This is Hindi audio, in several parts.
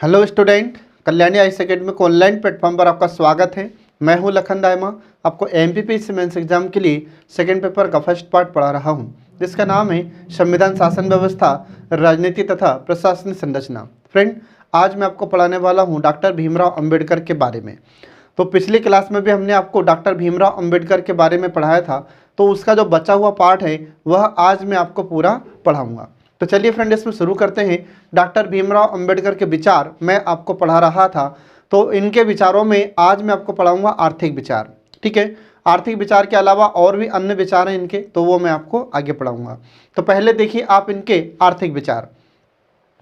Hello student, Kalyani IAS academy के ऑनलाइन प्लेटफॉर्म पर आपका स्वागत है। मैं हूं लखन दायमा, आपको एमपीपीएससी मेंस एग्जाम के लिए सेकंड पेपर का फर्स्ट पार्ट पढ़ा रहा हूं, जिसका नाम है संविधान, शासन व्यवस्था, राजनीति तथा प्रशासनिक संरचना। फ्रेंड, आज मैं आपको पढ़ाने वाला हूँ डॉक्टर भीमराव अम्बेडकर के बारे में। तो पिछली क्लास में भी हमने आपको डॉक्टर भीमराव अम्बेडकर के बारे में पढ़ाया था, तो उसका जो बचा हुआ पार्ट है वह आज मैं आपको पूरा पढ़ाऊँगा। तो चलिए फ्रेंड, इसमें शुरू करते हैं। डॉक्टर भीमराव अंबेडकर के विचार मैं आपको पढ़ा रहा था, तो इनके विचारों में आज मैं आपको पढ़ाऊंगा आर्थिक विचार। ठीक है, आर्थिक विचार के अलावा और भी अन्य विचार हैं इनके, तो वो मैं आपको आगे पढ़ाऊंगा। तो पहले देखिए आप इनके आर्थिक विचार।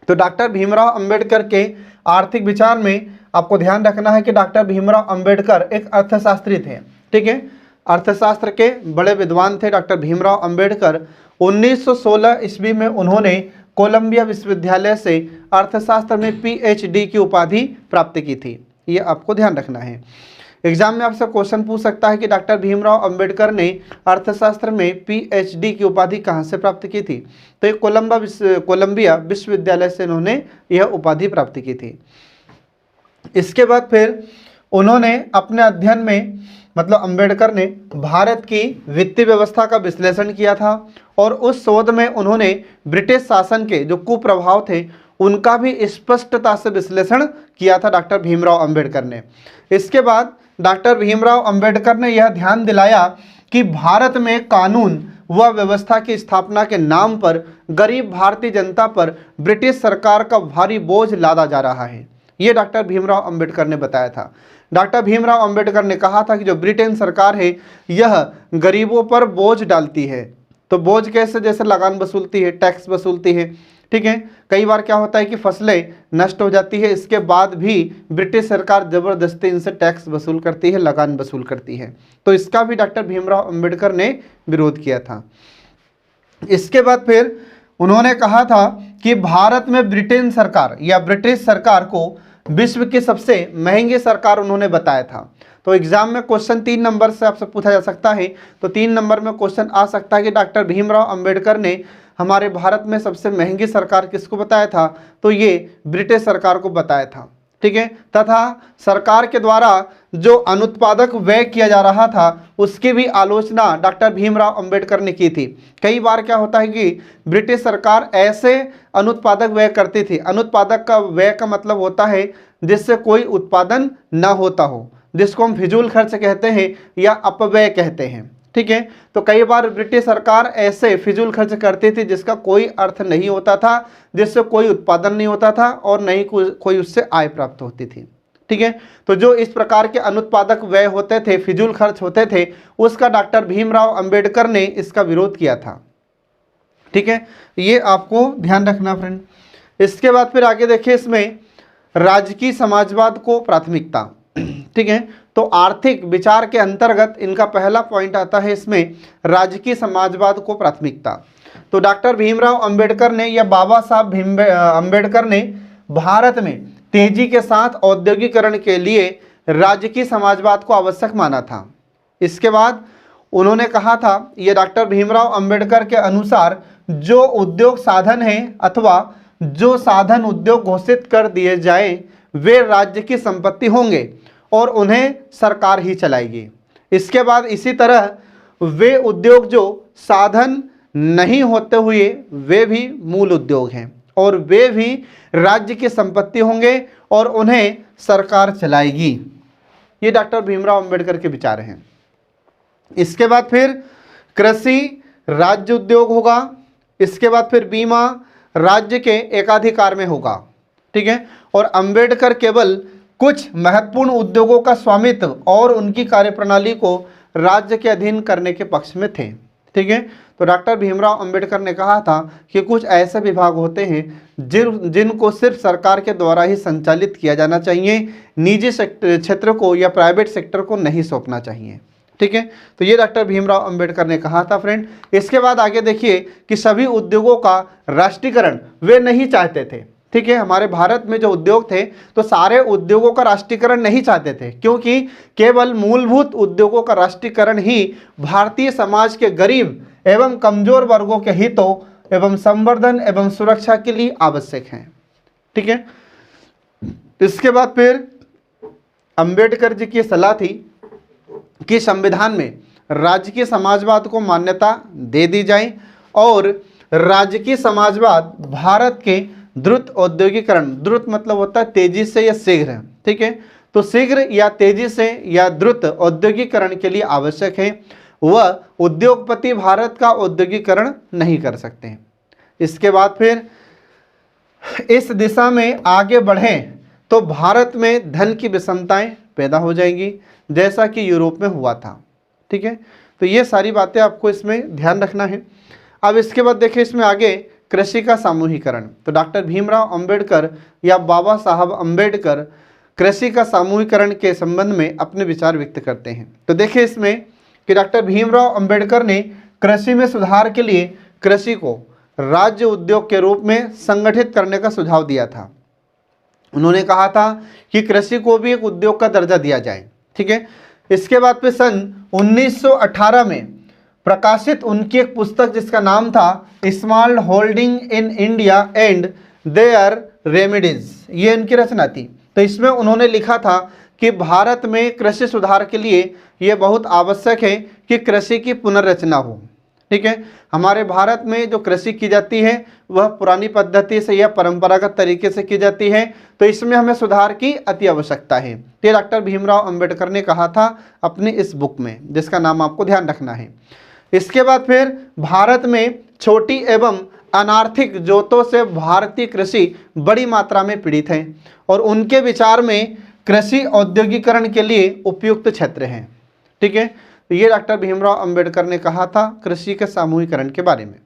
तो डॉक्टर भीमराव अंबेडकर के आर्थिक विचार में आपको ध्यान रखना है कि डॉक्टर भीमराव अंबेडकर एक अर्थशास्त्री थे। ठीक है, अर्थशास्त्र के बड़े विद्वान थे डॉक्टर भीमराव अंबेडकर। 1916 ईस्वी में उन्होंने कोलंबिया विश्वविद्यालय से अर्थशास्त्र में पीएचडी की उपाधि प्राप्त की थी। ये आपको ध्यान रखना है। एग्जाम में आपसे क्वेश्चन पूछ सकता है कि डॉक्टर भीमराव अंबेडकर ने अर्थशास्त्र में पीएचडी की उपाधि कहाँ से प्राप्त की थी। तो ये कोलंबिया विश्वविद्यालय से इन्होंने यह उपाधि प्राप्त की थी। इसके बाद फिर उन्होंने अपने अध्ययन में अंबेडकर ने भारत की वित्तीय व्यवस्था का विश्लेषण किया था, और उस शोध में उन्होंने ब्रिटिश शासन के जो कुप्रभाव थे उनका भी स्पष्टता से विश्लेषण किया था डॉक्टर भीमराव अंबेडकर ने। इसके बाद डॉक्टर भीमराव अंबेडकर ने यह ध्यान दिलाया कि भारत में कानून व व्यवस्था की स्थापना के नाम पर गरीब भारतीय जनता पर ब्रिटिश सरकार का भारी बोझ लादा जा रहा है। ये डॉक्टर भीमराव अंबेडकर ने बताया था। डॉक्टर भीमराव अंबेडकर ने कहा था कि जो ब्रिटेन सरकार है यह गरीबों पर बोझ डालती है। तो बोझ कैसे? जैसे लगान वसूलती है, टैक्स वसूलती है। ठीक है, कई बार क्या होता है कि फसलें नष्ट हो जाती है, इसके बाद भी ब्रिटिश सरकार ज़बरदस्ती इनसे टैक्स वसूल करती है, लगान वसूल करती है। तो इसका भी डॉक्टर भीमराव अंबेडकर ने विरोध किया था। इसके बाद फिर उन्होंने कहा था कि भारत में ब्रिटेन सरकार या ब्रिटिश सरकार को विश्व की सबसे महंगी सरकार उन्होंने बताया था। तो एग्जाम में क्वेश्चन 3 नंबर से आपसे पूछा जा सकता है। तो 3 नंबर में क्वेश्चन आ सकता है कि डॉक्टर भीमराव अंबेडकर ने हमारे भारत में सबसे महंगी सरकार किसको बताया था। तो ये ब्रिटिश सरकार को बताया था। ठीक है, तथा सरकार के द्वारा जो अनुत्पादक व्यय किया जा रहा था उसकी भी आलोचना डॉक्टर भीमराव अंबेडकर ने की थी। कई बार क्या होता है कि ब्रिटिश सरकार ऐसे अनुत्पादक व्यय करती थी। अनुत्पादक का व्यय का मतलब होता है जिससे कोई उत्पादन ना होता हो, जिसको हम फिजूल खर्च कहते हैं या अपव्यय कहते हैं। ठीक है, तो कई बार ब्रिटिश सरकार ऐसे फिजूल खर्च करती थी जिसका कोई अर्थ नहीं होता था, जिससे कोई उत्पादन नहीं होता था और नहीं कोई उससे आय प्राप्त होती थी। ठीक है, तो जो इस प्रकार के अनुत्पादक व्यय होते थे, फिजूल खर्च होते थे, उसका डॉक्टर भीमराव अंबेडकर ने इसका विरोध किया था। ठीक है, ये आपको ध्यान रखना फ्रेंड। इसके बाद फिर आगे देखिए, इसमें राजकीय समाजवाद को प्राथमिकता। ठीक है, तो आर्थिक विचार के अंतर्गत इनका पहला पॉइंट आता है इसमें राजकीय समाजवाद को प्राथमिकता। तो डॉक्टर भीमराव अंबेडकर ने या बाबा साहब अंबेडकर ने भारत में तेजी के साथ औद्योगिकरण के लिए राजकीय समाजवाद को आवश्यक माना था। इसके बाद उन्होंने कहा था, ये डॉक्टर भीमराव अंबेडकर के अनुसार जो उद्योग साधन है अथवा जो साधन उद्योग घोषित कर दिए जाए वे राज्य की संपत्ति होंगे और उन्हें सरकार ही चलाएगी। इसके बाद इसी तरह वे उद्योग जो साधन नहीं होते हुए वे भी मूल उद्योग हैं और वे भी राज्य की संपत्ति होंगे और उन्हें सरकार चलाएगी। ये डॉक्टर भीमराव अंबेडकर के विचार हैं। इसके बाद फिर कृषि राज्य उद्योग होगा। इसके बाद फिर बीमा राज्य के एकाधिकार में होगा। ठीक है, और अंबेडकर केवल कुछ महत्वपूर्ण उद्योगों का स्वामित्व और उनकी कार्यप्रणाली को राज्य के अधीन करने के पक्ष में थे। ठीक है, तो डॉक्टर भीमराव अंबेडकर ने कहा था कि कुछ ऐसे विभाग होते हैं जिनको सिर्फ सरकार के द्वारा ही संचालित किया जाना चाहिए, निजी क्षेत्र को या प्राइवेट सेक्टर को नहीं सौंपना चाहिए। ठीक है, तो ये डॉक्टर भीमराव अंबेडकर ने कहा था फ्रेंड। इसके बाद आगे देखिए कि सभी उद्योगों का राष्ट्रीयकरण वे नहीं चाहते थे। ठीक है, हमारे भारत में जो उद्योग थे तो सारे उद्योगों का राष्ट्रीयकरण नहीं चाहते थे, क्योंकि केवल मूलभूत उद्योगों का राष्ट्रीयकरण ही भारतीय समाज के गरीब एवं कमजोर वर्गों के हितों एवं संवर्धन एवं सुरक्षा के लिए आवश्यक है। ठीक है, इसके बाद फिर अंबेडकर जी की सलाह थी कि संविधान में राजकीय समाजवाद को मान्यता दे दी जाए और राजकीय समाजवाद भारत के द्रुत औद्योगिकरण, द्रुत मतलब होता है तेजी से या शीघ्र, ठीक है, तो शीघ्र या तेजी से या द्रुत औद्योगिकरण के लिए आवश्यक है। वह उद्योगपति भारत का औद्योगिकरण नहीं कर सकते। इसके बाद फिर इस दिशा में आगे बढ़ें तो भारत में धन की विषमताएं पैदा हो जाएंगी, जैसा कि यूरोप में हुआ था, ठीक है। तो ये सारी बातें आपको इसमें ध्यान रखना है। अब इसके बाद देखिए इसमें आगे कृषि का सामूहिकरण। तो डॉक्टर भीमराव अंबेडकर या बाबा साहब अंबेडकर कृषि का सामूहिकरण के संबंध में अपने विचार व्यक्त करते हैं। तो देखिए इसमें कि डॉक्टर भीमराव अंबेडकर ने कृषि में सुधार के लिए कृषि को राज्य उद्योग के रूप में संगठित करने का सुझाव दिया था। उन्होंने कहा था कि कृषि को भी एक उद्योग का दर्जा दिया जाए, ठीक है। इसके बाद फिर सन 1918 में प्रकाशित उनकी एक पुस्तक जिसका नाम था small holding in India and their remedies, ये इनकी रचना थी। तो इसमें उन्होंने लिखा था कि भारत में कृषि सुधार के लिए यह बहुत आवश्यक है कि कृषि की पुनर्रचना हो, ठीक है। हमारे भारत में जो कृषि की जाती है वह पुरानी पद्धति से या परंपरागत तरीके से की जाती है, तो इसमें हमें सुधार की अति आवश्यकता है। ये डॉक्टर भीमराव अंबेडकर ने कहा था अपनी इस बुक में, जिसका नाम आपको ध्यान रखना है। इसके बाद फिर भारत में छोटी एवं अनार्थिक जोतों से भारतीय कृषि बड़ी मात्रा में पीड़ित है और उनके विचार में कृषि औद्योगिकरण के लिए उपयुक्त क्षेत्र है, ठीक है। तो ये डॉक्टर भीमराव अंबेडकर ने कहा था कृषि के सामूहिकरण के बारे में।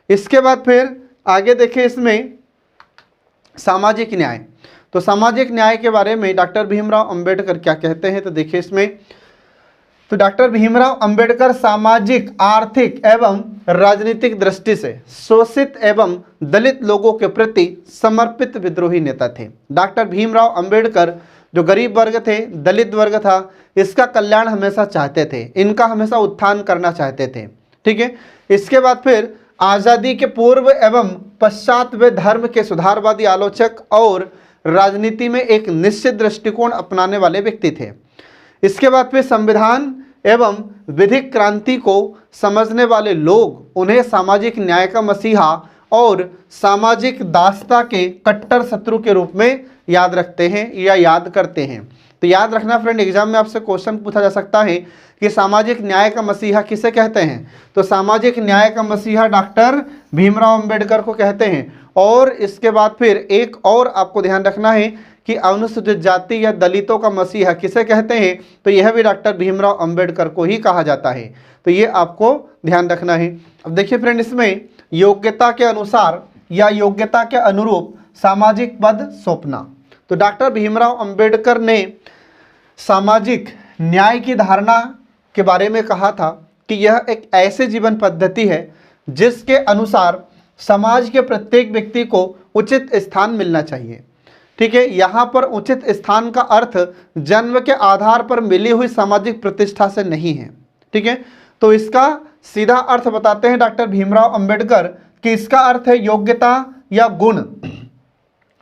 इसके बाद फिर आगे देखिए इसमें सामाजिक न्याय। तो सामाजिक न्याय के बारे में डॉक्टर भीमराव अंबेडकर क्या कहते हैं, तो देखिए इसमें तो डॉक्टर भीमराव अंबेडकर सामाजिक, आर्थिक एवं राजनीतिक दृष्टि से शोषित एवं दलित लोगों के प्रति समर्पित विद्रोही नेता थे। डॉक्टर भीमराव अंबेडकर जो गरीब वर्ग थे, दलित वर्ग था, इसका कल्याण हमेशा चाहते थे, इनका हमेशा उत्थान करना चाहते थे, ठीक है। इसके बाद फिर आज़ादी के पूर्व एवं पश्चात वे धर्म के सुधारवादी आलोचक और राजनीति में एक निश्चित दृष्टिकोण अपनाने वाले व्यक्ति थे। इसके बाद फिर संविधान एवं विधिक क्रांति को समझने वाले लोग उन्हें सामाजिक न्याय का मसीहा और सामाजिक दासता के कट्टर शत्रु के रूप में याद रखते हैं या याद करते हैं। तो याद रखना फ्रेंड, एग्जाम में आपसे क्वेश्चन पूछा जा सकता है कि सामाजिक न्याय का मसीहा किसे कहते हैं। तो सामाजिक न्याय का मसीहा डॉक्टर भीमराव अंबेडकर को कहते हैं। और इसके बाद फिर एक और आपको ध्यान रखना है कि अनुसूचित जाति या दलितों का मसीहा किसे कहते हैं, तो यह भी डॉक्टर भीमराव अंबेडकर को ही कहा जाता है। तो ये आपको ध्यान रखना है। अब देखिए फ्रेंड, इसमें योग्यता के अनुसार या योग्यता के अनुरूप सामाजिक पद सौंपना। तो डॉक्टर भीमराव अंबेडकर ने सामाजिक न्याय की धारणा के बारे में कहा था कि यह एक ऐसे जीवन पद्धति है जिसके अनुसार समाज के प्रत्येक व्यक्ति को उचित स्थान मिलना चाहिए, ठीक है। यहाँ पर उचित स्थान का अर्थ जन्म के आधार पर मिली हुई सामाजिक प्रतिष्ठा से नहीं है, ठीक है। तो इसका सीधा अर्थ बताते हैं डॉक्टर भीमराव अंबेडकर कि इसका अर्थ है योग्यता या गुण,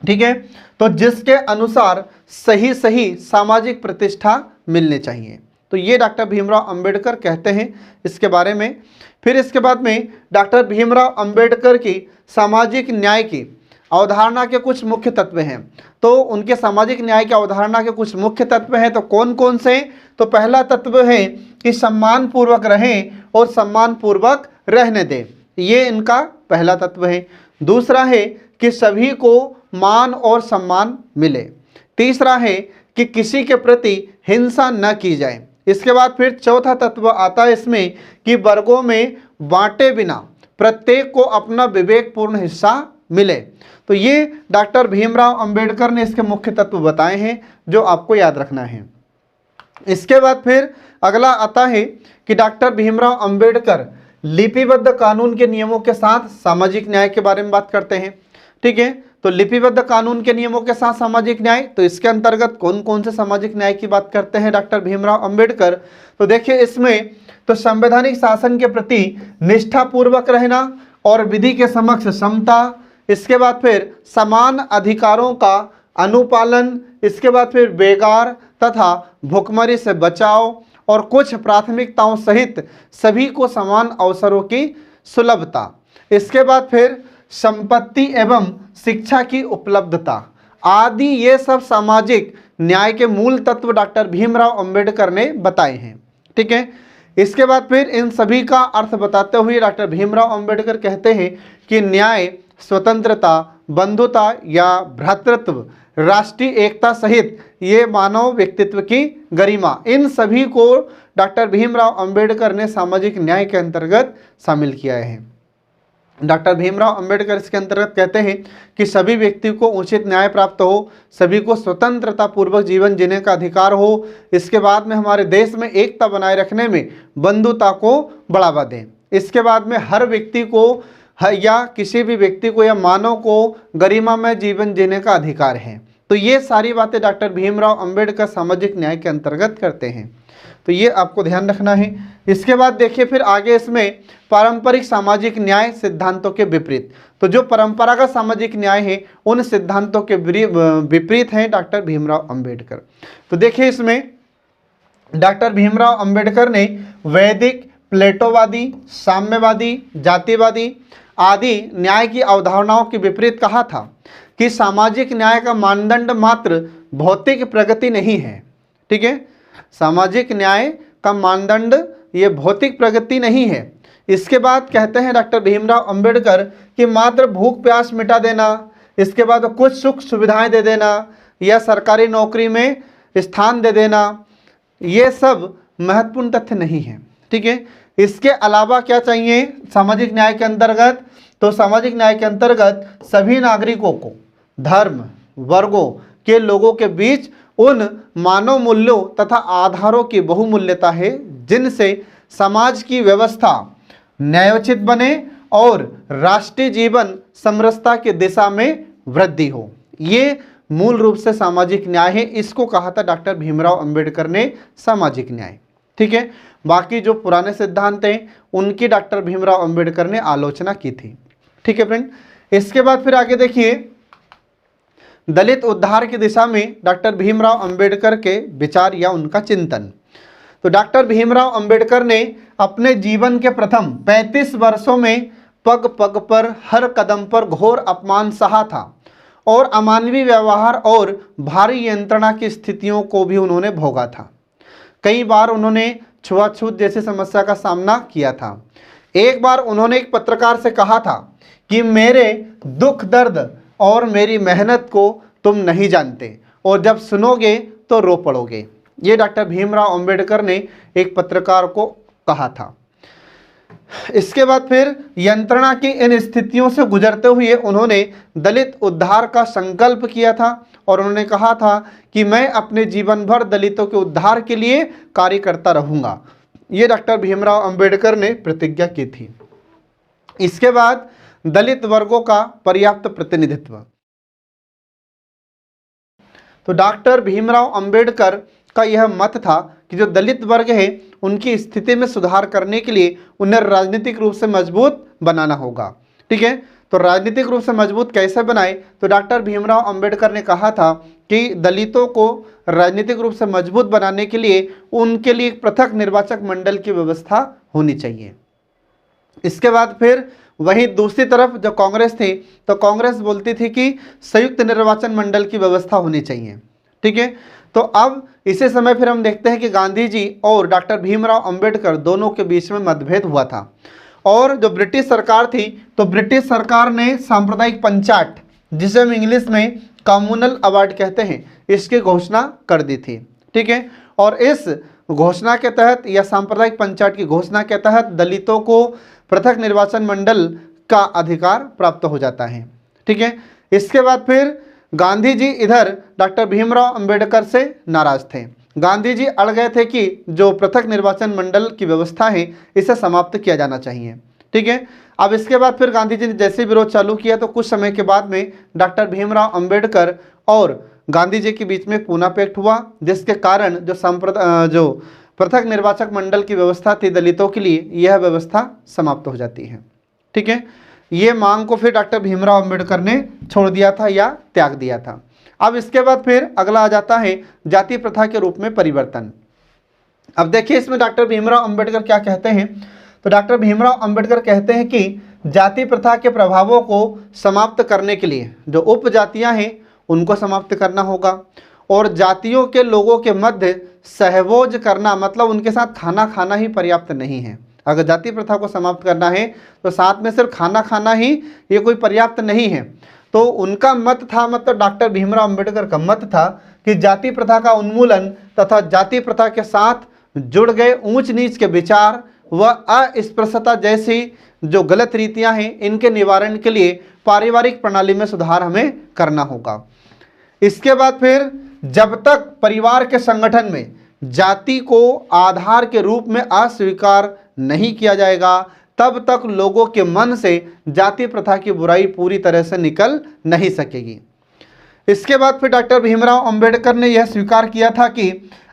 ठीक है। तो जिसके अनुसार सही सही सामाजिक प्रतिष्ठा मिलनी चाहिए। तो ये डॉक्टर भीमराव अंबेडकर कहते हैं इसके बारे में। फिर इसके बाद में डॉक्टर भीमराव अंबेडकर की सामाजिक न्याय की अवधारणा के कुछ मुख्य तत्व हैं। तो उनके सामाजिक न्याय की अवधारणा के कुछ मुख्य तत्व हैं, तो कौन कौन से? तो पहला तत्व है कि सम्मान पूर्वक रहें और सम्मान पूर्वक रहने दें, ये इनका पहला तत्व है। दूसरा है कि सभी को मान और सम्मान मिले। तीसरा है कि किसी के प्रति हिंसा न की जाए। इसके बाद फिर चौथा तत्व आता है इसमें कि वर्गों में बांटे बिना प्रत्येक को अपना विवेकपूर्ण हिस्सा मिले। तो ये डॉक्टर भीमराव अंबेडकर ने इसके मुख्य तत्व बताए हैं जो आपको याद रखना है। इसके बाद फिर अगला आता है कि डॉक्टर भीमराव अंबेडकर लिपिबद्ध कानून के नियमों के साथ सामाजिक न्याय के बारे में बात करते हैं, ठीक है। तो लिपिबद्ध कानून के नियमों के साथ सामाजिक न्याय, तो इसके अंतर्गत कौन कौन से सामाजिक न्याय की बात करते हैं डॉक्टर भीमराव अंबेडकर? तो देखिए इसमें तो संवैधानिक शासन के प्रति निष्ठापूर्वक रहना और विधि के समक्ष समता। इसके बाद फिर समान अधिकारों का अनुपालन, इसके बाद फिर बेकार तथा भुखमरी से बचाव और कुछ प्राथमिकताओं सहित सभी को समान अवसरों की सुलभता। इसके बाद फिर संपत्ति एवं शिक्षा की उपलब्धता आदि, ये सब सामाजिक न्याय के मूल तत्व डॉक्टर भीमराव अंबेडकर ने बताए हैं। ठीक है, इसके बाद फिर इन सभी का अर्थ बताते हुए डॉक्टर भीमराव अंबेडकर कहते हैं कि न्याय, स्वतंत्रता, बंधुता या भ्रातृत्व, राष्ट्रीय एकता सहित ये मानव व्यक्तित्व की गरिमा, इन सभी को डॉक्टर भीमराव अंबेडकर ने सामाजिक न्याय के अंतर्गत शामिल किया है। डॉक्टर भीमराव अंबेडकर इसके अंतर्गत कहते हैं कि सभी व्यक्ति को उचित न्याय प्राप्त हो, सभी को स्वतंत्रता पूर्वक जीवन जीने का अधिकार हो। इसके बाद में हमारे देश में एकता बनाए रखने में बंधुता को बढ़ावा दें। इसके बाद में हर व्यक्ति को या किसी भी व्यक्ति को या मानव को गरिमामय जीवन जीने का अधिकार है। तो ये सारी बातें डॉक्टर भीमराव अंबेडकर सामाजिक न्याय के अंतर्गत करते हैं, तो ये आपको ध्यान रखना है। इसके बाद देखिए फिर आगे इसमें पारंपरिक सामाजिक न्याय सिद्धांतों के विपरीत, तो जो परंपरागत सामाजिक न्याय है उन सिद्धांतों के विपरीत हैं डॉक्टर भीमराव अंबेडकर। तो देखिए इसमें डॉक्टर भीमराव अंबेडकर ने वैदिक, प्लेटोवादी, साम्यवादी, जातिवादी आदि न्याय की अवधारणाओं के विपरीत कहा था कि सामाजिक न्याय का मानदंड मात्र भौतिक प्रगति नहीं है। ठीक है, सामाजिक न्याय का मानदंड ये भौतिक प्रगति नहीं है। इसके बाद कहते हैं डॉक्टर भीमराव अंबेडकर कि मात्र भूख प्यास मिटा देना, इसके बाद कुछ सुख सुविधाएं दे देना या सरकारी नौकरी में स्थान दे देना, ये सब महत्वपूर्ण तथ्य नहीं है। ठीक है, इसके अलावा क्या चाहिए सामाजिक न्याय के अंतर्गत, तो सामाजिक न्याय के अंतर्गत सभी नागरिकों को धर्म, वर्गों के लोगों के बीच उन मानव मूल्यों तथा आधारों की बहुमूल्यता है जिनसे समाज की व्यवस्था न्यायोचित बने और राष्ट्रीय जीवन समरसता की दिशा में वृद्धि हो। ये मूल रूप से सामाजिक न्याय है, इसको कहा था डॉक्टर भीमराव अंबेडकर ने सामाजिक न्याय। ठीक है, बाकी जो पुराने सिद्धांत हैं उनकी डॉक्टर भीमराव अंबेडकर ने आलोचना की थी। ठीक है फ्रेंड, इसके बाद फिर आगे देखिए दलित उद्धार की दिशा में डॉक्टर भीमराव अंबेडकर के विचार या उनका चिंतन। तो डॉक्टर भीमराव अंबेडकर ने अपने जीवन के प्रथम 35 वर्षों में पग पग पर हर कदम पर घोर अपमान सहा था और अमानवीय व्यवहार और भारी यंत्रणा की स्थितियों को भी उन्होंने भोगा था। कई बार उन्होंने छुआछूत जैसी समस्या का सामना किया था। एक बार उन्होंने एक पत्रकार से कहा था कि मेरे दुख दर्द और मेरी मेहनत को तुम नहीं जानते और जब सुनोगे तो रो पड़ोगे। ये डॉक्टर भीमराव अंबेडकर ने एक पत्रकार को कहा था। इसके बाद फिर यंत्रणा की इन स्थितियों से गुजरते हुए उन्होंने दलित उद्धार का संकल्प किया था और उन्होंने कहा था कि मैं अपने जीवन भर दलितों के उद्धार के लिए कार्य करता रहूंगा। ये डॉक्टर भीमराव अंबेडकर ने प्रतिज्ञा की थी। इसके बाद दलित वर्गों का पर्याप्त प्रतिनिधित्व। तो डॉक्टर भीमराव अंबेडकर का यह मत था कि जो दलित वर्ग है उनकी स्थिति में सुधार करने के लिए उन्हें राजनीतिक रूप से मजबूत बनाना होगा। ठीक है, तो राजनीतिक रूप से मजबूत कैसे बनाए, तो डॉक्टर भीमराव अंबेडकर ने कहा था कि दलितों को राजनीतिक रूप से मजबूत बनाने के लिए उनके लिए एक पृथक निर्वाचक मंडल की व्यवस्था होनी चाहिए। इसके बाद फिर वहीं दूसरी तरफ जो कांग्रेस थी, तो कांग्रेस बोलती थी कि संयुक्त निर्वाचन मंडल की व्यवस्था होनी चाहिए। ठीक है, तो अब इसी समय फिर हम देखते हैं कि गांधी जी और डॉक्टर भीमराव अंबेडकर दोनों के बीच में मतभेद हुआ था और जो ब्रिटिश सरकार थी, तो ब्रिटिश सरकार ने सांप्रदायिक पंचायत, जिसे हम इंग्लिश में कम्युनल अवार्ड कहते हैं, इसकी घोषणा कर दी थी। ठीक है, और इस घोषणा के तहत या सांप्रदायिक पंचायत की घोषणा के तहत दलितों को पृथक निर्वाचन मंडल का अधिकार प्राप्त हो जाता है। ठीक है, इसके बाद फिर गांधी जी इधर डॉक्टर भीमराव अंबेडकर से नाराज थे। गांधी जी अड़ गए थे कि जो पृथक निर्वाचन मंडल की व्यवस्था है इसे समाप्त किया जाना चाहिए। ठीक है, अब इसके बाद फिर गांधी जी ने जैसे विरोध चालू किया तो कुछ समय के बाद में डॉक्टर भीमराव अंबेडकर और गांधी जी के बीच में पूना पैक्ट हुआ, जिसके कारण जो पृथक निर्वाचक मंडल की व्यवस्था थी दलितों के लिए, यह व्यवस्था समाप्त हो जाती है। ठीक है, ये मांग को फिर डॉक्टर भीमराव अंबेडकर ने छोड़ दिया था या त्याग दिया था। अब इसके बाद फिर अगला आ जाता है जाति प्रथा के रूप में परिवर्तन। अब देखिए इसमें डॉक्टर भीमराव अंबेडकर क्या कहते हैं। तो डॉक्टर भीमराव अंबेडकर कहते हैं कि जाति प्रथा के प्रभावों को समाप्त करने के लिए जो उपजातियां हैं उनको समाप्त करना होगा, और जातियों के लोगों के मध्य सहभोज करना, मतलब उनके साथ खाना खाना ही पर्याप्त नहीं है। अगर जाति प्रथा को समाप्त करना है तो साथ में सिर्फ खाना खाना ही ये कोई पर्याप्त नहीं है। तो उनका मत था, मतलब डॉक्टर भीमराव अंबेडकर का मत था कि जाति प्रथा का उन्मूलन तथा जाति प्रथा के साथ जुड़ गए ऊंच नीच के विचार व अस्पृश्यता जैसी जो गलत रीतियां हैं इनके निवारण के लिए पारिवारिक प्रणाली में सुधार हमें करना होगा। इसके बाद फिर जब तक परिवार के संगठन में जाति को आधार के रूप में अस्वीकार नहीं किया जाएगा तब तक लोगों के मन से जाति प्रथा की बुराई पूरी तरह से निकल नहीं सकेगी। इसके बाद फिर डॉक्टर भीमराव अंबेडकर ने यह स्वीकार किया था कि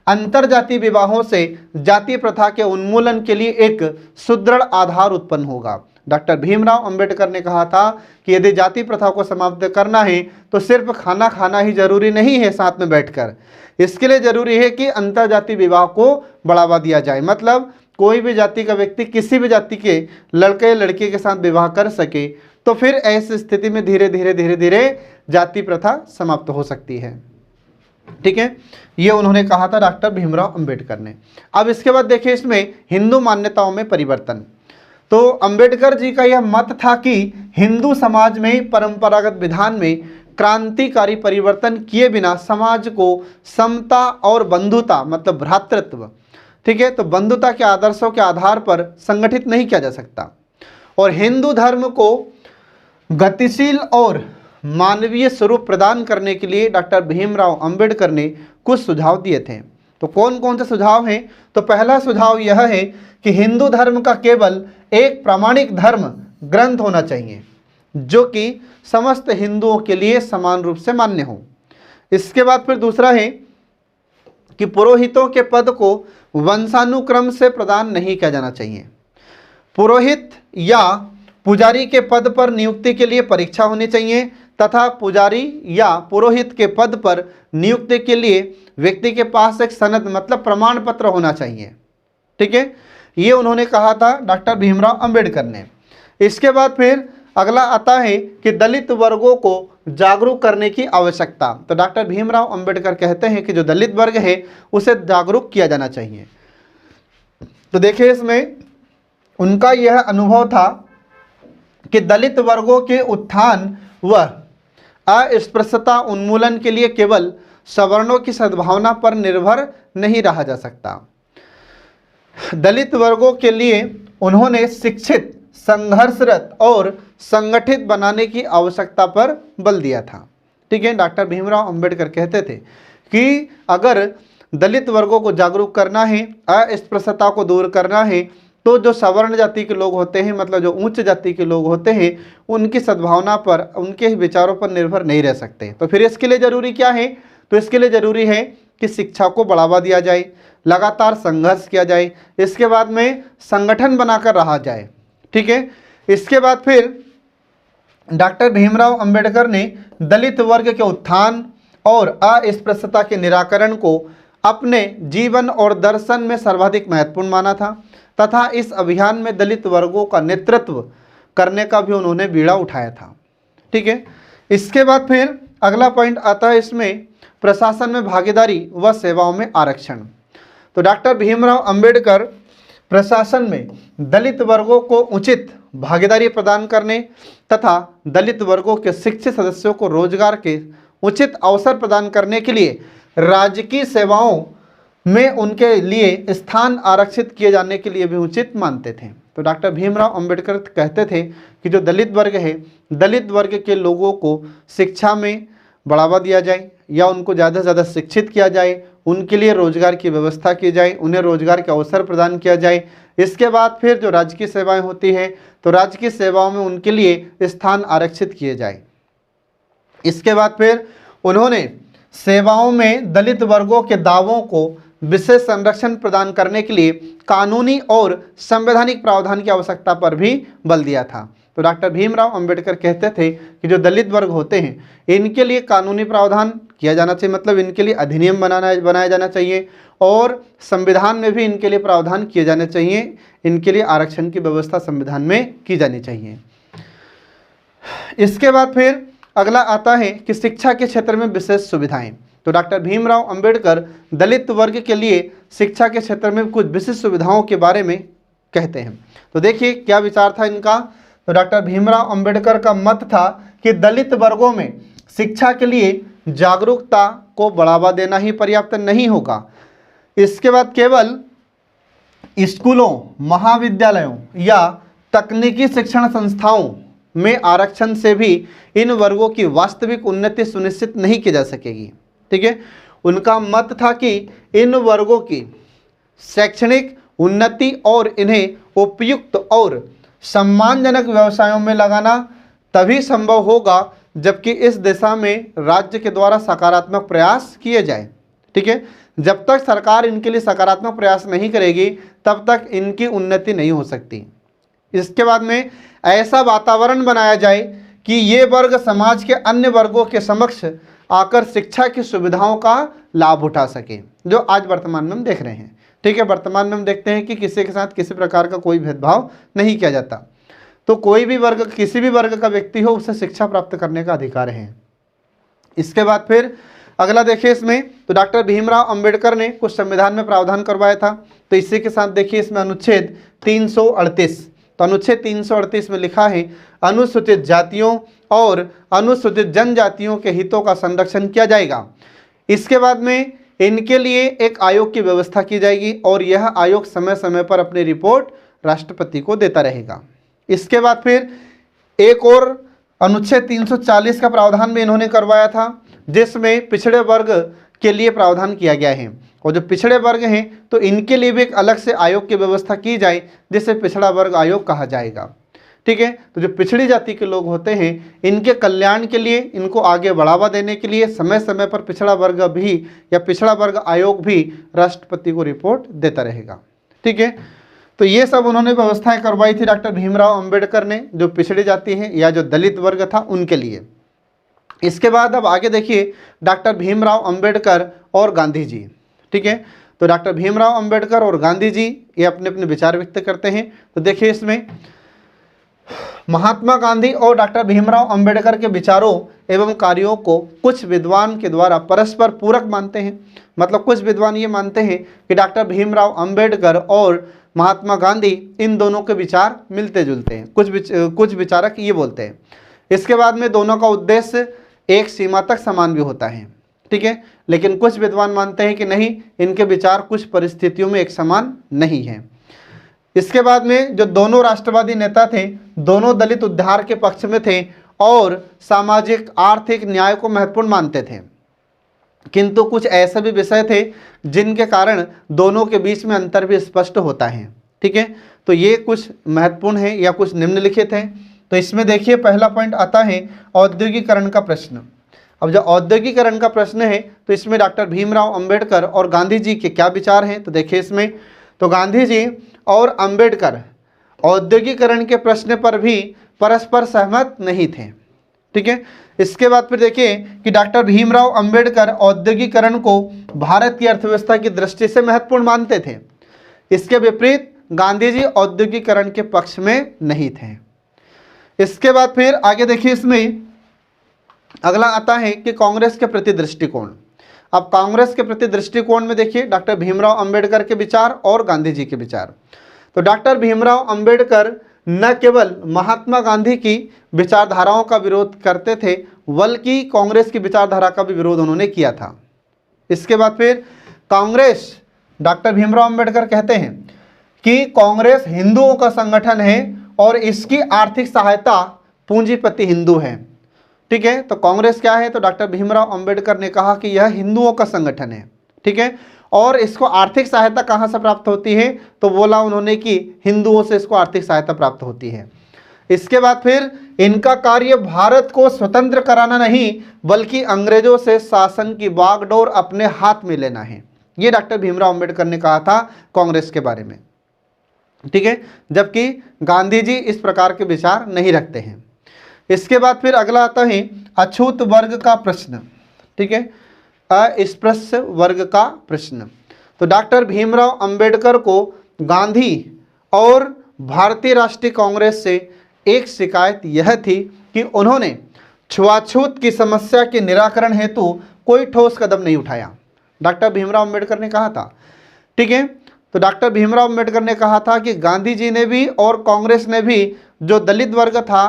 अंतरजातीय विवाहों से जाति प्रथा के उन्मूलन के लिए एक सुदृढ़ आधार उत्पन्न होगा। डॉक्टर भीमराव अंबेडकर ने कहा था कि यदि जाति प्रथा को समाप्त करना है तो सिर्फ खाना खाना ही जरूरी नहीं है साथ में बैठकर, इसके लिए जरूरी है कि अंतरजातीय विवाह को बढ़ावा दिया जाए। मतलब कोई भी जाति का व्यक्ति किसी भी जाति के लड़के या लड़की के साथ विवाह कर सके तो फिर ऐसी स्थिति में धीरे धीरे जाति प्रथा समाप्त हो सकती है। ठीक है, ये उन्होंने कहा था डॉक्टर भीमराव अंबेडकर ने। अब इसके बाद देखिए इसमें हिंदू मान्यताओं में परिवर्तन। तो अंबेडकर जी का यह मत था कि हिंदू समाज में परंपरागत विधान में क्रांतिकारी परिवर्तन किए बिना समाज को समता और बंधुता, मतलब भ्रातृत्व, ठीक है, तो बंधुता के आदर्शों के आधार पर संगठित नहीं किया जा सकता। और हिंदू धर्म को गतिशील और मानवीय स्वरूप प्रदान करने के लिए डॉक्टर भीमराव अंबेडकर ने कुछ सुझाव दिए थे। तो कौन कौन से सुझाव हैं? तो पहला सुझाव यह है कि हिंदू धर्म का केवल एक प्रामाणिक धर्म ग्रंथ होना चाहिए जो कि समस्त हिंदुओं के लिए समान रूप से मान्य हो। इसके बाद फिर दूसरा है कि पुरोहितों के पद को वंशानुक्रम से प्रदान नहीं किया जाना चाहिए। पुरोहित या पुजारी के पद पर नियुक्ति के लिए परीक्षा होनी चाहिए तथा पुजारी या पुरोहित के पद पर नियुक्ति के लिए व्यक्ति के पास एक सनद, मतलब प्रमाण पत्र होना चाहिए। ठीक है, ये उन्होंने कहा था डॉक्टर भीमराव अंबेडकर ने। इसके बाद फिर अगला आता है कि दलित वर्गों को जागरूक करने की आवश्यकता। तो डॉक्टर भीमराव अंबेडकर कहते हैं कि जो दलित वर्ग है उसे जागरूक किया जाना चाहिए। तो देखिए इसमें उनका यह अनुभव था कि दलित वर्गों के उत्थान व अस्पृश्यता उन्मूलन के लिए केवल सवर्णों की सद्भावना पर निर्भर नहीं रहा जा सकता। दलित वर्गों के लिए उन्होंने शिक्षित, संघर्षरत और संगठित बनाने की आवश्यकता पर बल दिया था। ठीक है, डॉक्टर भीमराव अंबेडकर कहते थे कि अगर दलित वर्गों को जागरूक करना है, अस्पृश्यता को दूर करना है, तो जो सवर्ण जाति के लोग होते हैं, मतलब जो उच्च जाति के लोग होते हैं, उनकी सद्भावना पर, उनके विचारों पर निर्भर नहीं रह सकते। तो फिर इसके लिए ज़रूरी क्या है? तो इसके लिए ज़रूरी है कि शिक्षा को बढ़ावा दिया जाए, लगातार संघर्ष किया जाए, इसके बाद में संगठन बनाकर रहा जाए। ठीक है, इसके बाद फिर डॉक्टर भीमराव अंबेडकर ने दलित वर्ग के उत्थान और अस्पृश्यता के निराकरण को अपने जीवन और दर्शन में सर्वाधिक महत्वपूर्ण माना था तथा इस अभियान में दलित वर्गों का नेतृत्व करने का भी उन्होंने बीड़ा उठाया था। ठीक है, इसके बाद फिर अगला पॉइंट आता है इसमें प्रशासन में भागीदारी व सेवाओं में आरक्षण। तो डॉक्टर भीमराव अंबेडकर प्रशासन में दलित वर्गों को उचित भागीदारी प्रदान करने तथा दलित वर्गों के शिक्षित सदस्यों को रोजगार के उचित अवसर प्रदान करने के लिए राजकीय सेवाओं में उनके लिए स्थान आरक्षित किए जाने के लिए भी उचित मानते थे। तो डॉक्टर भीमराव अंबेडकर कहते थे कि जो दलित वर्ग है, दलित वर्ग के लोगों को शिक्षा में बढ़ावा दिया जाए या उनको ज़्यादा से ज़्यादा शिक्षित किया जाए, उनके लिए रोजगार की व्यवस्था की जाए, उन्हें रोजगार के अवसर प्रदान किया जाए। इसके बाद फिर जो राजकीय सेवाएं होती हैं तो राजकीय सेवाओं में उनके लिए स्थान आरक्षित किए जाए। इसके बाद फिर उन्होंने सेवाओं में दलित वर्गों के दावों को विशेष संरक्षण प्रदान करने के लिए कानूनी और संवैधानिक प्रावधान की आवश्यकता पर भी बल दिया था। तो डॉक्टर भीमराव अंबेडकर कहते थे कि जो दलित वर्ग होते हैं इनके लिए कानूनी प्रावधान किया जाना चाहिए, मतलब इनके लिए अधिनियम बनाया जाना चाहिए और संविधान में भी इनके लिए प्रावधान किए जाने चाहिए। इनके लिए आरक्षण की व्यवस्था संविधान में की जानी चाहिए। इसके बाद फिर अगला आता है कि शिक्षा के क्षेत्र में विशेष सुविधाएं। तो डॉक्टर भीमराव अंबेडकर दलित वर्ग के लिए शिक्षा के क्षेत्र में कुछ विशिष्ट सुविधाओं के बारे में कहते हैं। तो देखिए क्या विचार था इनका। तो डॉक्टर भीमराव अंबेडकर का मत था कि दलित वर्गों में शिक्षा के लिए जागरूकता को बढ़ावा देना ही पर्याप्त नहीं होगा। इसके बाद केवल स्कूलों, महाविद्यालयों या तकनीकी शिक्षण संस्थाओं में आरक्षण से भी इन वर्गों की वास्तविक उन्नति सुनिश्चित नहीं की जा सकेगी। ठीक है, उनका मत था कि इन वर्गों की शैक्षणिक उन्नति और इन्हें उपयुक्त और सम्मानजनक व्यवसायों में लगाना तभी संभव होगा जबकि इस दिशा में राज्य के द्वारा सकारात्मक प्रयास किए जाए। ठीक है, जब तक सरकार इनके लिए सकारात्मक प्रयास नहीं करेगी तब तक इनकी उन्नति नहीं हो सकती। इसके बाद में ऐसा वातावरण बनाया जाए कि ये वर्ग समाज के अन्य वर्गों के समक्ष आकर शिक्षा की सुविधाओं का लाभ उठा सके, जो आज वर्तमान में हम देख रहे हैं। ठीक है, वर्तमान में हम देखते हैं कि किसी के साथ किसी प्रकार का कोई भेदभाव नहीं किया जाता। तो कोई भी वर्ग, किसी भी वर्ग का व्यक्ति हो, उसे शिक्षा प्राप्त करने का अधिकार है। इसके बाद फिर अगला देखिए इसमें, तो डॉक्टर भीमराव अंबेडकर ने कुछ संविधान में प्रावधान करवाया था। तो इसी के साथ देखिए इसमें अनुच्छेद 338, तो अनुच्छेद 338 में लिखा है अनुसूचित जातियों और अनुसूचित जनजातियों के हितों का संरक्षण किया जाएगा। इसके बाद में इनके लिए एक आयोग की व्यवस्था की जाएगी और यह आयोग समय समय पर अपनी रिपोर्ट राष्ट्रपति को देता रहेगा। इसके बाद फिर एक और अनुच्छेद 340 का प्रावधान भी इन्होंने करवाया था, जिसमें पिछड़े वर्ग के लिए प्रावधान किया गया है। और जो पिछड़े वर्ग हैं तो इनके लिए भी एक अलग से आयोग की व्यवस्था की जाए, जिसे पिछड़ा वर्ग आयोग कहा जाएगा। ठीक है, तो जो पिछड़ी जाति के लोग होते हैं इनके कल्याण के लिए, इनको आगे बढ़ावा देने के लिए समय समय पर पिछड़ा वर्ग भी या पिछड़ा वर्ग आयोग भी राष्ट्रपति को रिपोर्ट देता रहेगा। ठीक है, तो ये सब उन्होंने व्यवस्थाएं करवाई थी डॉक्टर भीमराव अंबेडकर ने, जो पिछड़ी जाति है या जो दलित वर्ग था उनके लिए। इसके बाद अब आगे देखिए डॉक्टर भीमराव अंबेडकर और गांधी जी। ठीक है, तो डॉक्टर भीमराव अंबेडकर और गांधी जी ये अपने अपने विचार व्यक्त करते हैं। तो देखिए इसमें महात्मा गांधी और डॉक्टर भीमराव अंबेडकर के विचारों एवं कार्यों को कुछ विद्वान के द्वारा परस्पर पूरक मानते हैं। मतलब कुछ विद्वान ये मानते हैं कि डॉक्टर भीमराव अंबेडकर और महात्मा गांधी इन दोनों के विचार मिलते जुलते हैं। कुछ विचारक ये बोलते हैं। इसके बाद में दोनों का उद्देश्य एक सीमा तक समान भी होता है। ठीक है, लेकिन कुछ विद्वान मानते हैं कि नहीं, इनके विचार कुछ परिस्थितियों में एक समान नहीं है। इसके बाद में जो दोनों राष्ट्रवादी नेता थे, दोनों दलित उद्धार के पक्ष में थे और सामाजिक आर्थिक न्याय को महत्वपूर्ण मानते थे, किंतु कुछ ऐसे भी विषय थे जिनके कारण दोनों के बीच में अंतर भी स्पष्ट होता है। ठीक है, तो ये कुछ महत्वपूर्ण है या कुछ निम्नलिखित है। तो इसमें देखिए पहला पॉइंट आता है औद्योगिकरण का प्रश्न। अब जो औद्योगिकरण का प्रश्न है तो इसमें डॉक्टर भीमराव अंबेडकर और गांधी जी के क्या विचार हैं। तो देखिए इसमें तो गांधी जी और अंबेडकर औद्योगिकरण के प्रश्न पर भी परस्पर सहमत नहीं थे। ठीक है, इसके बाद फिर देखिए कि डॉक्टर भीमराव अंबेडकर औद्योगिकरण को भारत की अर्थव्यवस्था की दृष्टि से महत्वपूर्ण मानते थे। इसके विपरीत गांधी जी औद्योगिकरण के पक्ष में नहीं थे। इसके बाद फिर आगे देखिए इसमें अगला आता है कि कांग्रेस के प्रति दृष्टिकोण। अब कांग्रेस के प्रति दृष्टिकोण में देखिए डॉक्टर भीमराव अंबेडकर के विचार और गांधी जी के विचार। तो डॉक्टर भीमराव अंबेडकर न केवल महात्मा गांधी की विचारधाराओं का विरोध करते थे, बल्कि कांग्रेस की विचारधारा का भी विरोध उन्होंने किया था। इसके बाद फिर कांग्रेस, डॉक्टर भीमराव अंबेडकर कहते हैं कि कांग्रेस हिंदुओं का संगठन है और इसकी आर्थिक सहायता पूंजीपति हिंदू है। ठीक है, तो कांग्रेस क्या है, तो डॉक्टर भीमराव अंबेडकर ने कहा कि यह हिंदुओं का संगठन है। ठीक है, और इसको आर्थिक सहायता कहाँ से प्राप्त होती है, तो बोला उन्होंने कि हिंदुओं से इसको आर्थिक सहायता प्राप्त होती है। इसके बाद फिर इनका कार्य भारत को स्वतंत्र कराना नहीं, बल्कि अंग्रेजों से शासन की बागडोर अपने हाथ में लेना है। ये डॉक्टर भीमराव अंबेडकर ने कहा था कांग्रेस के बारे में। ठीक है, जबकि गांधी जी इस प्रकार के विचार नहीं रखते हैं। इसके बाद फिर अगला आता है अछूत वर्ग का प्रश्न। ठीक है, अस्पृश्य वर्ग का प्रश्न। तो डॉक्टर भीमराव अंबेडकर को गांधी और भारतीय राष्ट्रीय कांग्रेस से एक शिकायत यह थी कि उन्होंने छुआछूत की समस्या के निराकरण हेतु कोई ठोस कदम नहीं उठाया। डॉक्टर भीमराव अंबेडकर ने कहा था, ठीक है। तो डॉक्टर भीमराव अंबेडकर ने कहा था कि गांधी जी ने भी और कांग्रेस ने भी जो दलित वर्ग था,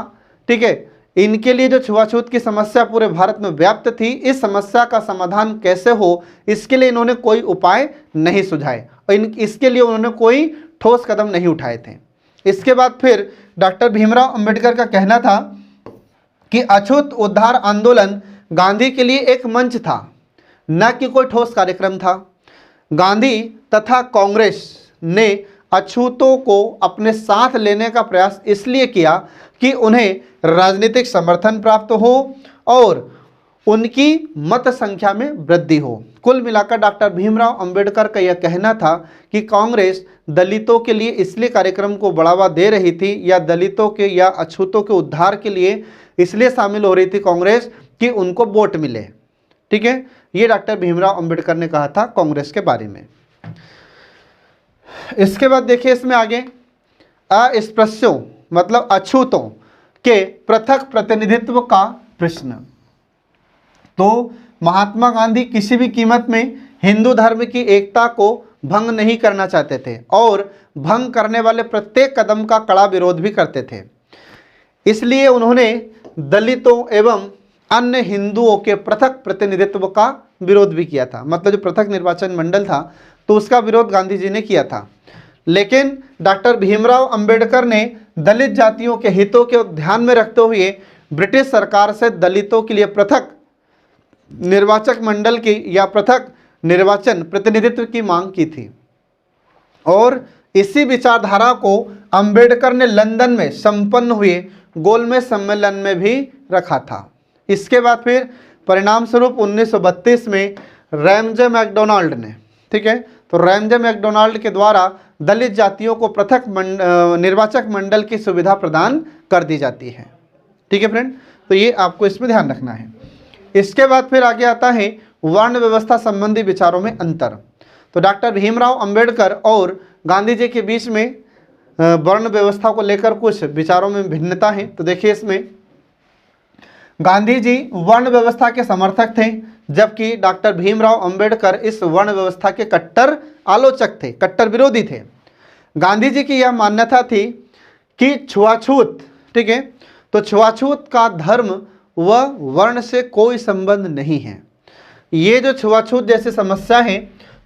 ठीक है, इनके लिए जो छुआछूत की समस्या पूरे भारत में व्याप्त थी, इस समस्या का समाधान कैसे हो, इसके लिए इन्होंने कोई उपाय नहीं सुझाए और इसके लिए उन्होंने कोई ठोस कदम नहीं उठाए थे। इसके बाद फिर डॉक्टर भीमराव अंबेडकर का कहना था कि अछूत उद्धार आंदोलन गांधी के लिए एक मंच था, न कि कोई ठोस कार्यक्रम था। गांधी तथा कांग्रेस ने अछूतों को अपने साथ लेने का प्रयास इसलिए किया कि उन्हें राजनीतिक समर्थन प्राप्त हो और उनकी मत संख्या में वृद्धि हो। कुल मिलाकर डॉक्टर भीमराव अंबेडकर का यह कहना था कि कांग्रेस दलितों के लिए इसलिए कार्यक्रम को बढ़ावा दे रही थी या दलितों के या अछूतों के उद्धार के लिए इसलिए शामिल हो रही थी कांग्रेस कि उनको वोट मिले, ठीक है। ये डॉक्टर भीमराव अंबेडकर ने कहा था कांग्रेस के बारे में। इसके बाद देखिए इसमें आगे अस्पृश्यों मतलब अछूतों के पृथक प्रतिनिधित्व का प्रश्न। तो महात्मा गांधी किसी भी कीमत में हिंदू धर्म की एकता को भंग नहीं करना चाहते थे और भंग करने वाले प्रत्येक कदम का कड़ा विरोध भी करते थे। इसलिए उन्होंने दलितों एवं अन्य हिंदुओं के पृथक प्रतिनिधित्व का विरोध भी किया था। मतलब जो पृथक निर्वाचन मंडल था तो उसका विरोध गांधी जी ने किया था। लेकिन डॉक्टर भीमराव अंबेडकर ने दलित जातियों के हितों को ध्यान में रखते हुए ब्रिटिश सरकार से दलितों के लिए पृथक निर्वाचक मंडल की या पृथक निर्वाचन प्रतिनिधित्व की मांग की थी और इसी विचारधारा को अंबेडकर ने लंदन में संपन्न हुए गोलमेज सम्मेलन में भी रखा था। इसके बाद फिर परिणाम स्वरूप 1932 में रैमजे मैकडोनाल्ड ने, ठीक है, तो रैमजे मैकडोनाल्ड के द्वारा दलित जातियों को पृथक निर्वाचक मंडल की सुविधा प्रदान कर दी जाती है, ठीक है फ्रेंड। तो ये आपको इसमें ध्यान रखना है। इसके बाद फिर आगे आता है वर्ण व्यवस्था संबंधी विचारों में अंतर। तो डॉक्टर भीमराव अंबेडकर और गांधी जी के बीच में वर्ण व्यवस्था को लेकर कुछ विचारों में भिन्नता है। तो देखिए इसमें गांधी जी वर्ण व्यवस्था के समर्थक थे जबकि डॉक्टर भीमराव अंबेडकर इस वर्ण व्यवस्था के कट्टर आलोचक थे, कट्टर विरोधी थे। गांधी जी की यह मान्यता थी कि छुआछूत, ठीक है, तो छुआछूत का धर्म व वर्ण से कोई संबंध नहीं है। ये जो छुआछूत जैसी समस्या है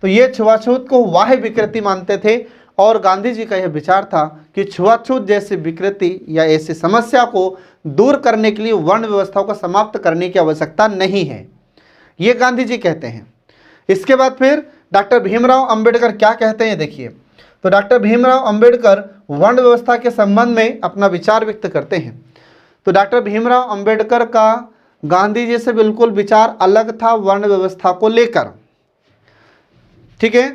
तो ये छुआछूत को वाह्य विकृति मानते थे और गांधी जी का यह विचार था कि छुआछूत जैसी विकृति या ऐसी समस्या को दूर करने के लिए वर्ण व्यवस्था को समाप्त करने की आवश्यकता नहीं है, ये गांधी जी कहते हैं। इसके बाद फिर डॉक्टर भीमराव अंबेडकर क्या कहते हैं, देखिए। तो डॉक्टर भीमराव अंबेडकर वर्ण व्यवस्था के संबंध में अपना विचार व्यक्त करते हैं। तो डॉक्टर भीमराव अंबेडकर का गांधी जी से बिल्कुल विचार अलग था वर्ण व्यवस्था को लेकर, ठीक है।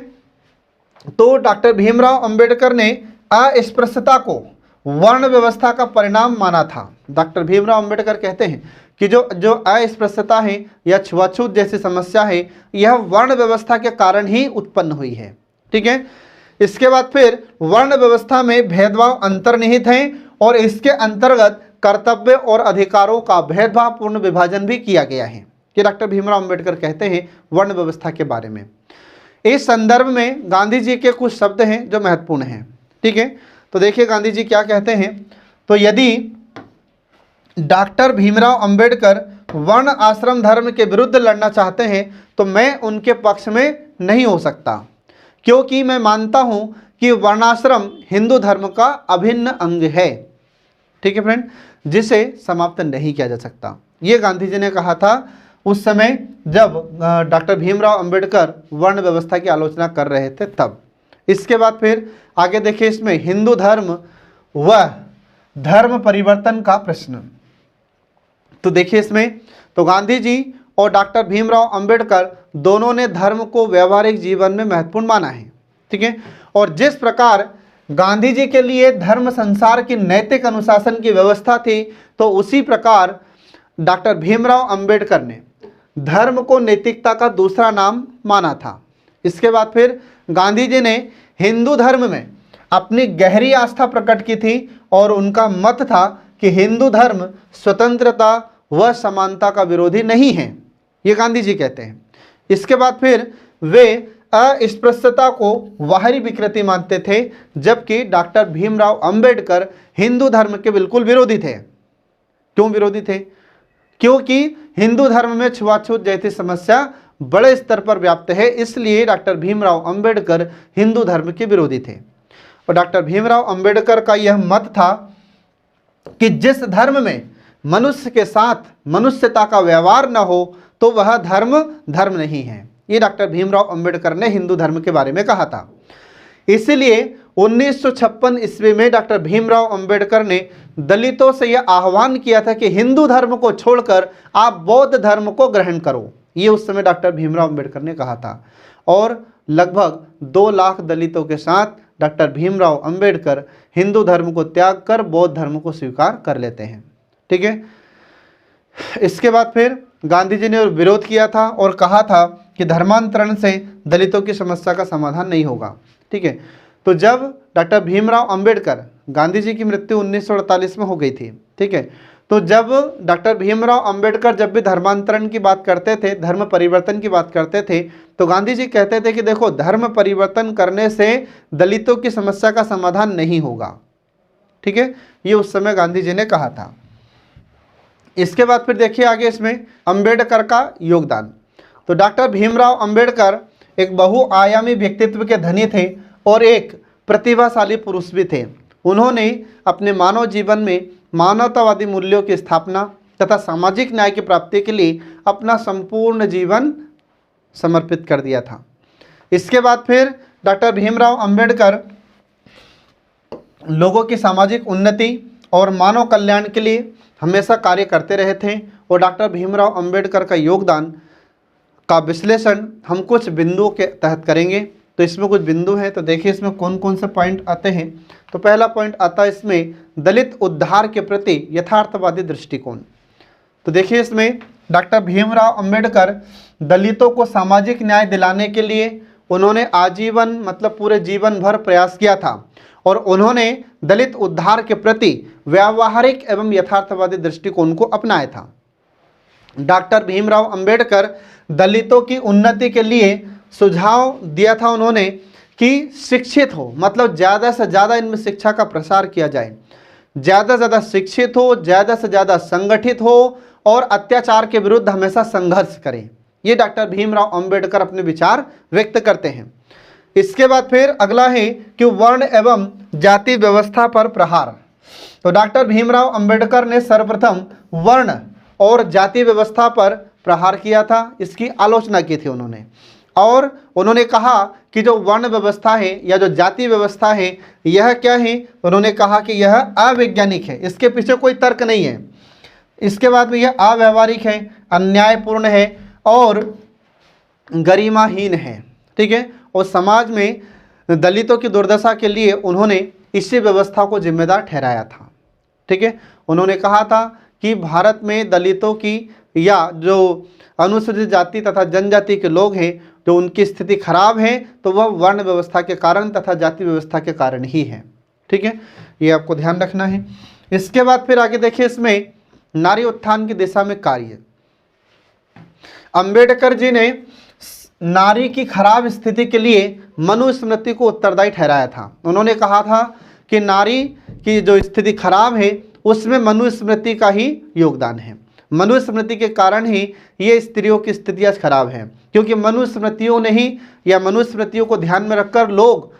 तो डॉक्टर भीमराव अंबेडकर ने अस्पृश्यता को वर्ण व्यवस्था का परिणाम माना था। डॉक्टर भीमराव अंबेडकर कहते हैं कि जो अस्पृश्यता है या छुआछूत जैसी समस्या है यह वर्ण व्यवस्था के कारण ही उत्पन्न हुई है, ठीक है। इसके बाद फिर वर्ण व्यवस्था में भेदभाव अंतर्निहित है और इसके अंतर्गत कर्तव्य और अधिकारों का भेदभावपूर्ण विभाजन भी किया गया है। कि डॉक्टर भीमराव अंबेडकर कहते हैं वर्ण व्यवस्था के बारे में। इस संदर्भ में गांधी जी के कुछ शब्द हैं जो महत्वपूर्ण हैं, ठीक है। तो देखिए गांधी जी क्या कहते हैं। तो यदि डॉक्टर भीमराव अंबेडकर वर्ण आश्रम धर्म के विरुद्ध लड़ना चाहते हैं तो मैं उनके पक्ष में नहीं हो सकता, क्योंकि मैं मानता हूं कि वर्णाश्रम हिंदू धर्म का अभिन्न अंग है, ठीक है फ्रेंड, जिसे समाप्त नहीं किया जा सकता। ये गांधी जी ने कहा था उस समय जब डॉक्टर भीमराव अंबेडकर वर्ण व्यवस्था की आलोचना कर रहे थे तब। इसके बाद फिर आगे देखिए इसमें हिंदू धर्म व धर्म परिवर्तन का प्रश्न। तो देखिए इसमें तो गांधी जी और डॉक्टर भीमराव अंबेडकर दोनों ने धर्म को व्यवहारिक जीवन में महत्वपूर्ण माना है, ठीक है। और जिस प्रकार गांधी जी के लिए धर्म संसार की नैतिक अनुशासन की व्यवस्था थी तो उसी प्रकार डॉक्टर भीमराव अंबेडकर ने धर्म को नैतिकता का दूसरा नाम माना था। इसके बाद फिर गांधी जी ने हिंदू धर्म में अपनी गहरी आस्था प्रकट की थी और उनका मत था कि हिंदू धर्म स्वतंत्रता व समानता का विरोधी नहीं है, ये गांधी जी कहते हैं। इसके बाद फिर वे अस्पृश्यता को बाहरी विकृति मानते थे, जबकि डॉक्टर भीमराव अंबेडकर हिंदू धर्म के बिल्कुल विरोधी थे। क्यों विरोधी थे? क्योंकि हिंदू धर्म में छुआछूत जैसी समस्या बड़े स्तर पर व्याप्त है, इसलिए डॉक्टर भीमराव अंबेडकर हिंदू धर्म के विरोधी थे। और डॉक्टर भीमराव अंबेडकर का यह मत था कि जिस धर्म में मनुष्य के साथ मनुष्यता का व्यवहार न हो तो वह धर्म नहीं है। ये डॉक्टर भीमराव अंबेडकर ने हिंदू धर्म के बारे में कहा था। इसलिए 1956 ईस्वी में डॉक्टर भीमराव अंबेडकर ने दलितों से यह आह्वान किया था कि हिंदू धर्म को छोड़कर आप बौद्ध धर्म को ग्रहण करो। ये उस समय डॉक्टर भीमराव अंबेडकर ने कहा था। और लगभग 2 लाख दलितों के साथ डॉक्टर भीमराव अंबेडकर हिंदू धर्म को त्याग कर बौद्ध धर्म को स्वीकार कर लेते हैं। ठीक है। इसके बाद फिर गांधी जी ने विरोध किया था और कहा था कि धर्मांतरण से दलितों की समस्या का समाधान नहीं होगा। ठीक है। तो जब डॉक्टर भीमराव अंबेडकर, गांधी जी की मृत्यु 1948 में हो गई थी। ठीक है। तो जब डॉक्टर भीमराव अंबेडकर जब भी धर्मांतरण की बात करते थे, धर्म परिवर्तन की बात करते थे, तो गांधी जी कहते थे कि देखो, धर्म परिवर्तन करने से दलितों की समस्या का समाधान नहीं होगा। ठीक है। ये उस समय गांधी जी ने कहा था। इसके बाद फिर देखिए आगे इसमें अंबेडकर का योगदान। तो डॉक्टर भीमराव अंबेडकर एक बहुआयामी व्यक्तित्व के धनी थे और एक प्रतिभाशाली पुरुष भी थे। उन्होंने अपने मानव जीवन में मानवतावादी मूल्यों की स्थापना तथा सामाजिक न्याय की प्राप्ति के लिए अपना संपूर्ण जीवन समर्पित कर दिया था। इसके बाद फिर डॉक्टर भीमराव अंबेडकर लोगों की सामाजिक उन्नति और मानव कल्याण के लिए हमेशा कार्य करते रहे थे। और डॉक्टर भीमराव अंबेडकर का योगदान का विश्लेषण हम कुछ बिंदुओं के तहत करेंगे। तो इसमें कुछ बिंदु हैं, तो देखिए इसमें कौन कौन से पॉइंट आते हैं। तो पहला पॉइंट आता है इसमें दलित उद्धार के प्रति यथार्थवादी दृष्टिकोण। तो देखिए इसमें डॉक्टर भीमराव अंबेडकर दलितों को सामाजिक न्याय दिलाने के लिए उन्होंने आजीवन मतलब पूरे जीवन भर प्रयास किया था और उन्होंने दलित उद्धार के प्रति व्यावहारिक एवं यथार्थवादी दृष्टिकोण को अपनाया था। डॉक्टर भीमराव अंबेडकर दलितों की उन्नति के लिए सुझाव दिया था उन्होंने कि शिक्षित हो, मतलब ज़्यादा से ज़्यादा इनमें शिक्षा का प्रसार किया जाए, ज़्यादा से ज़्यादा शिक्षित हो, ज़्यादा से ज़्यादा संगठित हो और अत्याचार के विरुद्ध हमेशा संघर्ष करें। ये डॉक्टर भीमराव अंबेडकर अपने विचार व्यक्त करते हैं। इसके बाद फिर अगला है कि वर्ण एवं जाति व्यवस्था पर प्रहार। तो डॉक्टर भीमराव अंबेडकर ने सर्वप्रथम वर्ण और जाति व्यवस्था पर प्रहार किया था, इसकी आलोचना की थी उन्होंने। और उन्होंने कहा कि जो वर्ण व्यवस्था है या जो जाति व्यवस्था है यह क्या है, उन्होंने कहा कि यह अवैज्ञानिक है, इसके पीछे कोई तर्क नहीं है। इसके बाद में यह अव्यावहारिक है, अन्यायपूर्ण है और गरिमाहीन है। ठीक है। और समाज में दलितों की दुर्दशा के लिए उन्होंने इसी व्यवस्था को जिम्मेदार ठहराया था। ठीक है। उन्होंने कहा था कि भारत में दलितों की या जो अनुसूचित जाति तथा जनजाति के लोग हैं जो उनकी स्थिति खराब है तो वह वर्ण व्यवस्था के कारण तथा जाति व्यवस्था के कारण ही है। ठीक है। ये आपको ध्यान रखना है। इसके बाद फिर आगे देखिए इसमें नारी उत्थान की दिशा में कार्य। अंबेडकर जी ने नारी की खराब स्थिति के लिए मनुस्मृति को उत्तरदायी ठहराया था। उन्होंने कहा था कि नारी की जो स्थिति खराब है उसमें मनुस्मृति का ही योगदान है। मनुस्मृति के कारण ही ये स्त्रियों की स्थितियाँ खराब हैं, क्योंकि मनुस्मृतियों ने ही या मनुस्मृतियों को ध्यान में रखकर लोग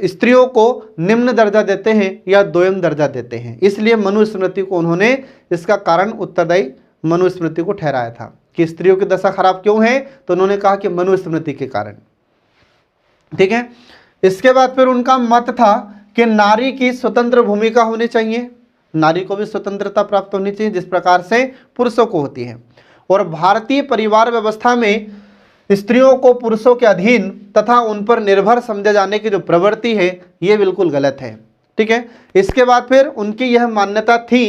स्त्रियों को निम्न दर्जा देते हैं या द्वयम दर्जा देते हैं। इसलिए मनुस्मृति को उन्होंने इसका कारण उत्तरदायी मनुस्मृति को ठहराया था कि स्त्रियों की दशा खराब क्यों है, तो उन्होंने कहा कि मनुस्मृति के कारण। ठीक है। इसके बाद फिर उनका मत था कि नारी की स्वतंत्र भूमिका होनी चाहिए, नारी को भी स्वतंत्रता प्राप्त होनी चाहिए जिस प्रकार से पुरुषों को होती है। और भारतीय परिवार व्यवस्था में स्त्रियों को पुरुषों के अधीन तथा उन पर निर्भर समझे जाने की जो प्रवृत्ति है ये बिल्कुल गलत है। ठीक है। इसके बाद फिर उनकी यह मान्यता थी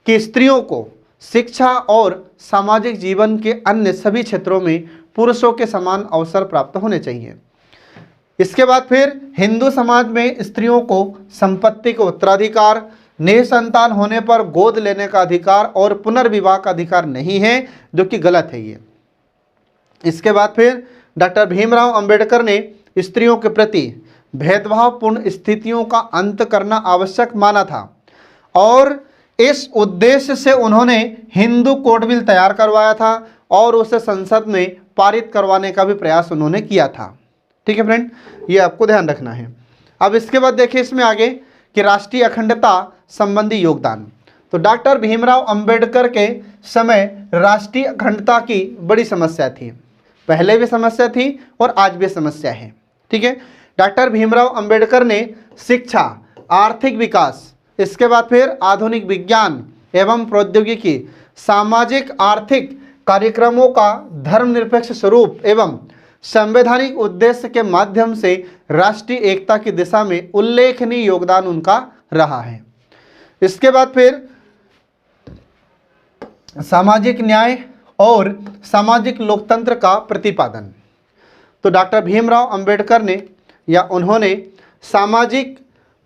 कि स्त्रियों को शिक्षा और सामाजिक जीवन के अन्य सभी क्षेत्रों में पुरुषों के समान अवसर प्राप्त होने चाहिए। इसके बाद फिर हिंदू समाज में स्त्रियों को संपत्ति का उत्तराधिकार, निसंतान होने पर गोद लेने का अधिकार और पुनर्विवाह का अधिकार नहीं है, जो कि गलत है ये। इसके बाद फिर डॉक्टर भीमराव अंबेडकर ने स्त्रियों के प्रति भेदभावपूर्ण स्थितियों का अंत करना आवश्यक माना था और इस उद्देश्य से उन्होंने हिंदू कोड बिल तैयार करवाया था और उसे संसद में पारित करवाने का भी प्रयास उन्होंने किया था। ठीक है फ्रेंड, ये आपको ध्यान रखना है। अब इसके बाद देखिए इसमें आगे कि राष्ट्रीय अखंडता संबंधी योगदान। तो डॉक्टर भीमराव अंबेडकर के समय राष्ट्रीय अखंडता की बड़ी समस्या थी, पहले भी समस्या थी और आज भी समस्या है। ठीक है, डॉक्टर भीमराव अंबेडकर ने शिक्षा, आर्थिक विकास, इसके बाद फिर आधुनिक विज्ञान एवं प्रौद्योगिकी, सामाजिक आर्थिक कार्यक्रमों का धर्मनिरपेक्ष स्वरूप एवं संवैधानिक उद्देश्य के माध्यम से राष्ट्रीय एकता की दिशा में उल्लेखनीय योगदान उनका रहा है। इसके बाद फिर सामाजिक न्याय और सामाजिक लोकतंत्र का प्रतिपादन। तो डॉक्टर भीमराव अंबेडकर ने उन्होंने सामाजिक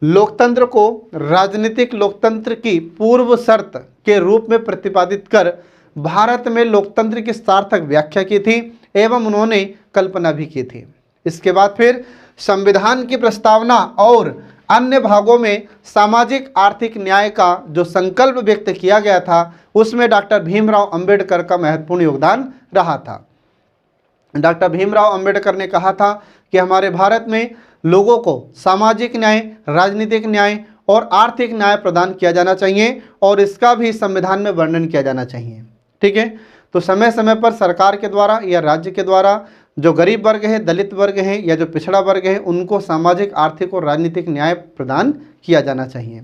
लोकतंत्र को राजनीतिक लोकतंत्र की पूर्व शर्त के रूप में प्रतिपादित कर भारत में लोकतंत्र की सार्थक व्याख्या की थी एवं उन्होंने कल्पना भी की थी। इसके बाद फिर संविधान की प्रस्तावना और अन्य भागों में सामाजिक आर्थिक न्याय का जो संकल्प व्यक्त किया गया था उसमें डॉक्टर भीमराव अंबेडकर का महत्वपूर्ण योगदान रहा था। डॉक्टर भीमराव अंबेडकर ने कहा था कि हमारे भारत में लोगों को सामाजिक न्याय, राजनीतिक न्याय और आर्थिक न्याय प्रदान किया जाना चाहिए और इसका भी संविधान में वर्णन किया जाना चाहिए। ठीक है, तो समय समय पर सरकार के द्वारा या राज्य के द्वारा जो गरीब वर्ग है, दलित वर्ग है या जो पिछड़ा वर्ग है उनको सामाजिक, आर्थिक और राजनीतिक न्याय प्रदान किया जाना चाहिए।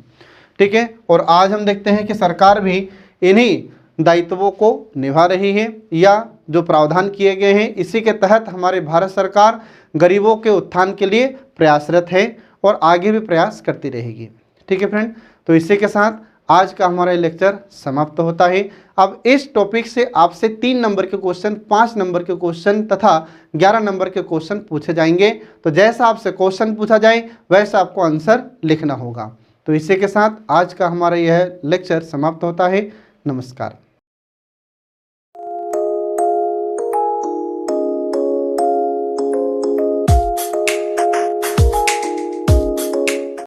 ठीक है, और आज हम देखते हैं कि सरकार भी इन्हीं दायित्वों को निभा रही है या जो प्रावधान किए गए हैं इसी के तहत हमारी भारत सरकार गरीबों के उत्थान के लिए प्रयासरत है और आगे भी प्रयास करती रहेगी। ठीक है फ्रेंड, तो इसी के साथ आज का हमारा लेक्चर समाप्त होता है। अब इस टॉपिक से आपसे 3 नंबर के क्वेश्चन, 5 नंबर के क्वेश्चन तथा 11 नंबर के क्वेश्चन पूछे जाएंगे। तो जैसा आपसे क्वेश्चन पूछा जाए वैसा आपको आंसर लिखना होगा। तो इसी के साथ आज का हमारा यह लेक्चर समाप्त होता है। नमस्कार।